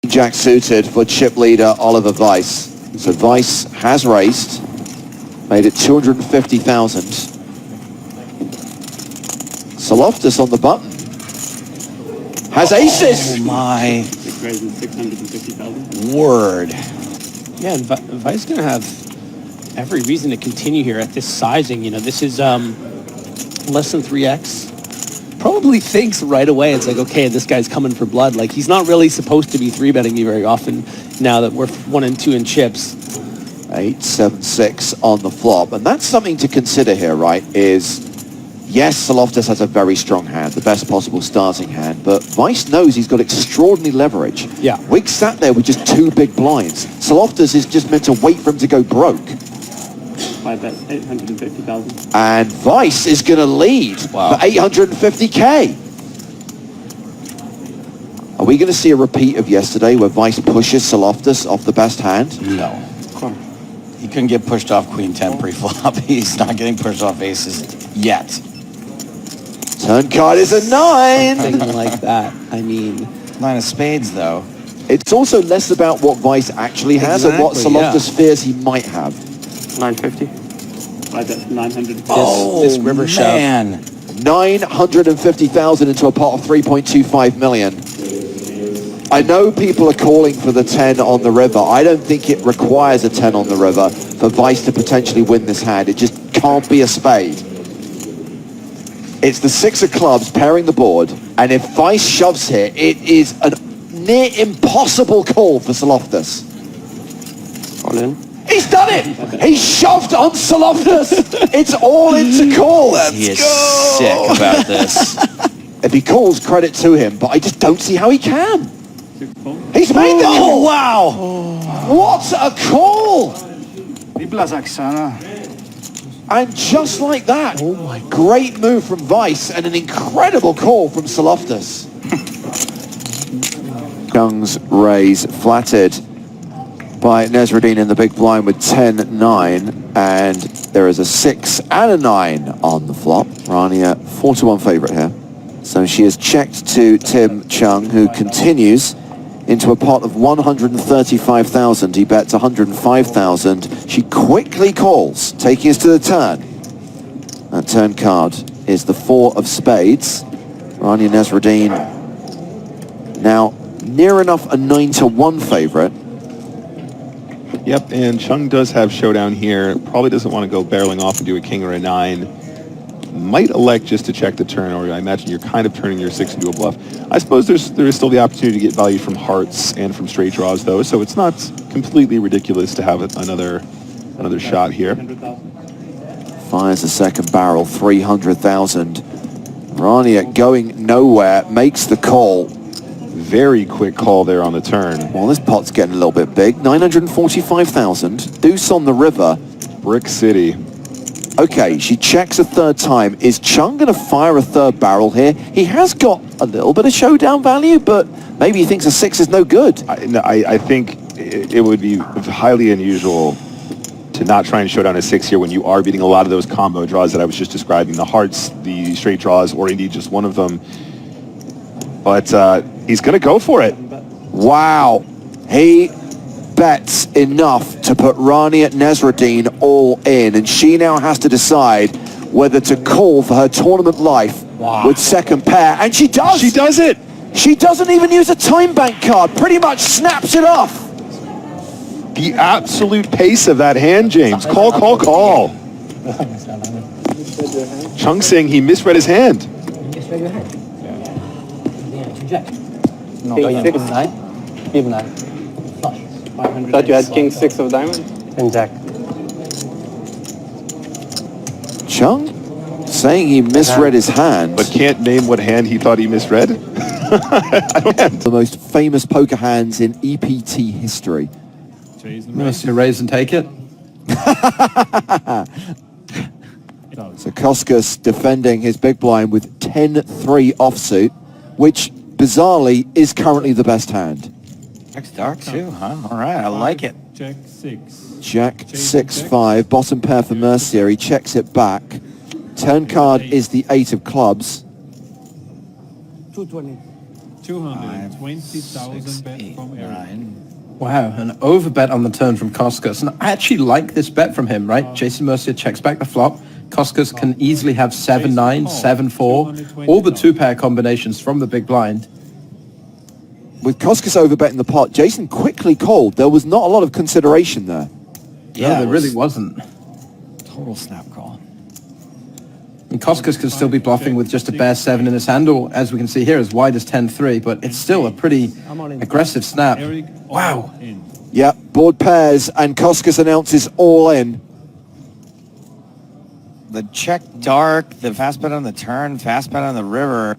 Jack suited for chip leader Oliver Weiss. So Weiss has raised, made it 250,000. Soloftus on the button. Has aces! Oh my 650,000. word. Yeah, and Weiss going to have every reason to continue here at this sizing. You know, this is less than 3x. Probably thinks right away, it's like, okay, this guy's coming for blood. Like, he's not really supposed to be 3-betting me very often now that we're 1 and 2 in chips. 8, 7, 6 on the flop. And that's something to consider here, right, is, yes, Soloftus has a very strong hand, the best possible starting hand, but Weiss knows he's got extraordinary leverage. Yeah. Wig sat there with just 2 big blinds. Soloftus is just meant to wait for him to go broke. 5 bets, 850,000. And Weiss is going to lead for 850k. Are we going to see a repeat of yesterday where Weiss pushes Soloftus off the best hand? No. He couldn't get pushed off Queen 10 pre-flop. He's not getting pushed off aces yet. Turn card is a 9. Something like that. I mean, 9 of spades, though. It's also less about what Weiss actually has and what Soloftus fears he might have. 950. 5 bets, 900. this river shove. Man. 950,000 into a pot of 3.25 million. I know people are calling for the 10 on the river. I don't think it requires a 10 on the river for Weiss to potentially win this hand. It just can't be a spade. It's the 6 of clubs pairing the board, and if Weiss shoves here, it is a near impossible call for Soloftus. All in. He's done it! He shoved on Soloftus! It's all in to call. He is sick about this. If he calls, credit to him, but I just don't see how he can. 6 4. He's made the call! Oh, wow! What a call! And just like that, oh my, great move from Weiss and an incredible call from Soloftus. Young's raise flattered by Nesreddin in the big blind with 10-9, and there is a 6 and a 9 on the flop. Rania 4-1 favourite here. So she has checked to Tim Chung, who continues into a pot of 135,000. He bets 105,000. She quickly calls, taking us to the turn. That turn card is the 4 of spades. Rania Nesreddin now near enough a 9-1 favourite. Yep, and Chung does have showdown here. Probably doesn't want to go barreling off and do a king or a 9. Might elect just to check the turn, or I imagine you're kind of turning your 6 into a bluff. I suppose there is still the opportunity to get value from hearts and from straight draws, though, so it's not completely ridiculous to have another shot here. Fires the second barrel, 300,000. Rania going nowhere, makes the call. Very quick call there on the turn. Well, this pot's getting a little bit big. 945,000. Deuce on the river. Brick City. Okay, she checks a third time. Is Chung going to fire a third barrel here? He has got a little bit of showdown value, but maybe he thinks a 6 is no good. I think it would be highly unusual to not try and show down a 6 here when you are beating a lot of those combo draws that I was just describing. The hearts, the straight draws, or indeed just one of them. But he's going to go for it. Wow. He bets enough to put Rania Nesreddin all in, and she now has to decide whether to call for her tournament life with second pair, and she does! She does it! She doesn't even use a time bank card, pretty much snaps it off. The absolute pace of that hand, James. Call, call, call. Chung saying he misread his hand. King 6. Thought you had King 6 of diamonds? And Jack. Chung saying he misread his hand. But can't name what hand he thought he misread? I don't have the most famous poker hands in EPT history. Must you raise and take it? So Koskas defending his big blind with 10-3 offsuit, which bizarrely is currently the best hand. Jack's dark too, huh? All right, I like it. Jack 6. Jack 6-5, bottom pair for Mercier. He checks it back. Turn card is the 8 of clubs. 220. 6, 220,000 bet 8, from Eric. 9. Wow, an overbet on the turn from Koskas. And I actually like this bet from him, right? Jason Mercier checks back the flop. Koskas can easily have 7-9, 7-4, all the two-pair combinations from the big blind. With Koskas overbetting the pot, Jason quickly called. There was not a lot of consideration there. Yeah, there really wasn't. Total snap call. And Koskas could still be bluffing with just a bare 7 in his hand, or as we can see here, as wide as 10-3, but it's still a pretty aggressive snap. Wow. Yeah, board pairs, and Koskas announces all in. The check dark, the fast bet on the turn, fast bet on the river,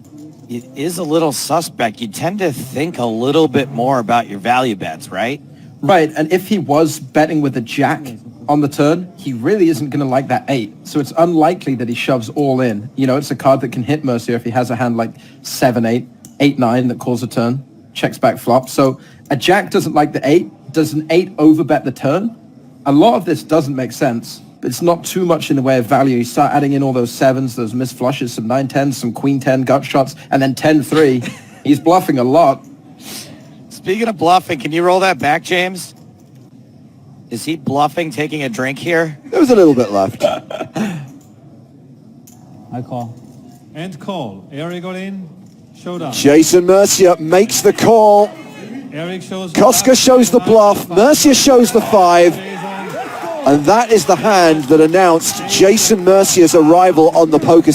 it is a little suspect. You tend to think a little bit more about your value bets, right? Right, and if he was betting with a jack on the turn, he really isn't going to like that 8. So it's unlikely that he shoves all in. You know, it's a card that can hit Mercier if he has a hand like 7-8, 8-9 that calls a turn, checks back flop. So a jack doesn't like the 8. Does an 8 overbet the turn? A lot of this doesn't make sense. It's not too much in the way of value. You start adding in all those 7s, those missed flushes, some 9-10s, some queen-10 gut shots, and then 10-3. He's bluffing a lot. Speaking of bluffing, can you roll that back, James? Is he bluffing, taking a drink here? There was a little bit left. I call. And call. Eric got in. Showdown. Jason Mercier makes the call. Eric shows. Koskas shows the bluff. Mercier shows the 5. And that is the hand that announced Jason Mercier's arrival on the poker